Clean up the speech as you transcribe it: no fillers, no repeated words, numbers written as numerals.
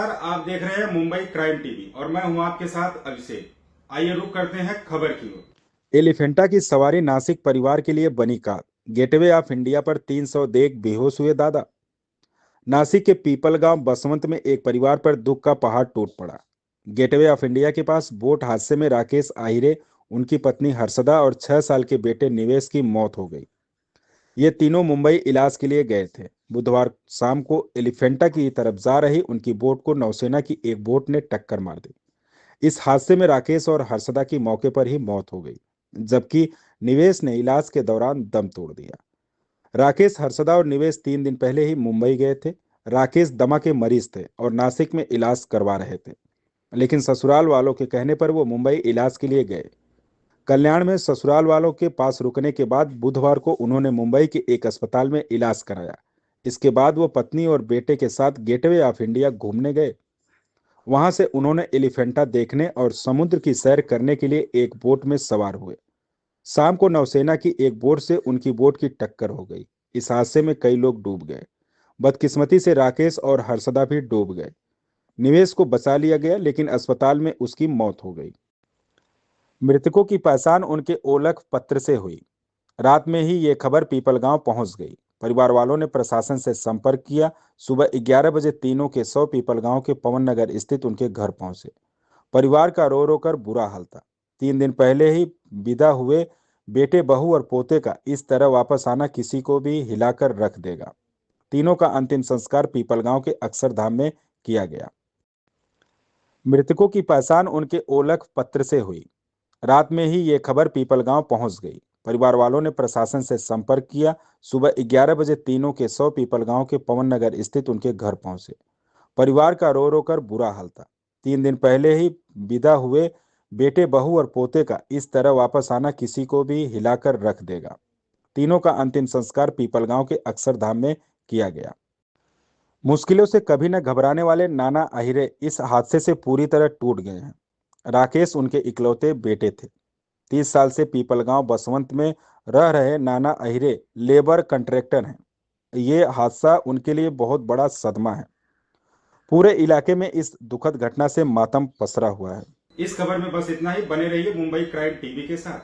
नमस्कार, आप देख रहे हैं मुंबई क्राइम टीवी और मैं हूं आपके साथ अभिषेक। आइए रुक करते हैं खबर की ओर। एलिफेंटा की सवारी नासिक परिवार के लिए बनी कार। गेटवे ऑफ इंडिया पर 300 देख बेहोश हुए दादा। नासिक के पीपलगांव बसवंत में एक परिवार पर दुख का पहाड़ टूट पड़ा। गेटवे ऑफ इंडिया के पास बोट हादसे में राकेश आहिरे, उनकी पत्नी हर्षदा और 6 साल के बेटे निवेश की मौत हो गई। ये तीनों मुंबई इलाज के लिए गए थे। बुधवार शाम को एलिफेंटा की तरफ जा रही उनकी बोट को नौसेना की एक बोट ने टक्कर मार दी। इस हादसे में राकेश और हर्षदा की मौके पर ही मौत हो गई, जबकि निवेश ने इलाज के दौरान दम तोड़ दिया। राकेश, हर्षदा और निवेश 3 दिन पहले ही मुंबई गए थे। राकेश दमा के मरीज थे और नासिक में इलाज करवा रहे थे, लेकिन ससुराल वालों के कहने पर वो मुंबई इलाज के लिए गए। कल्याण में ससुराल वालों के पास रुकने के बाद बुधवार को उन्होंने मुंबई के एक अस्पताल में इलाज कराया। इसके बाद वो पत्नी और बेटे के साथ गेटवे ऑफ इंडिया घूमने गए। वहां से उन्होंने एलिफेंटा देखने और समुद्र की सैर करने के लिए एक बोट में सवार हुए। शाम को नौसेना की एक बोट से उनकी बोट की टक्कर हो गई। इस हादसे में कई लोग डूब गए। बदकिस्मती से राकेश और हर्षदा भी डूब गए। निवेश को बचा लिया गया, लेकिन अस्पताल में उसकी मौत हो गई। मृतकों की पहचान उनके ओलख पत्र से हुई। रात में ही ये खबर पीपलगांव पहुंच गई। परिवार वालों ने प्रशासन से संपर्क किया। सुबह 11 बजे तीनों के शव पीपलगांव के पवन नगर स्थित उनके घर पहुंचे। परिवार का रो रो कर बुरा हाल था। 3 दिन पहले ही विदा हुए बेटे, बहू और पोते का इस तरह वापस आना किसी को भी हिलाकर रख देगा। तीनों का अंतिम संस्कार पीपलगांव के अक्षरधाम में किया गया। मृतकों की पहचान उनके ओलख पत्र से हुई। रात में ही ये खबर पीपलगांव पहुंच गई। परिवार वालों ने प्रशासन से संपर्क किया। सुबह 11 बजे तीनों के शव पीपलगांव के पवन नगर स्थित उनके घर पहुंचे। परिवार का रो रो कर बुरा हाल था। 3 दिन पहले ही विदा हुए बेटे, बहू और पोते का इस तरह वापस आना किसी को भी हिलाकर रख देगा। तीनों का अंतिम संस्कार पीपलगांव के अक्षरधाम में किया गया। मुश्किलों से कभी न घबराने वाले नाना अहिरे इस हादसे से पूरी तरह टूट गए हैं। राकेश उनके इकलौते बेटे थे। 30 साल से पीपलगांव बसवंत में रह रहे नाना अहिरे लेबर कॉन्ट्रैक्टर हैं। ये हादसा उनके लिए बहुत बड़ा सदमा है। पूरे इलाके में इस दुखद घटना से मातम पसरा हुआ है। इस खबर में बस इतना ही। बने रहिए मुंबई क्राइम टीवी के साथ।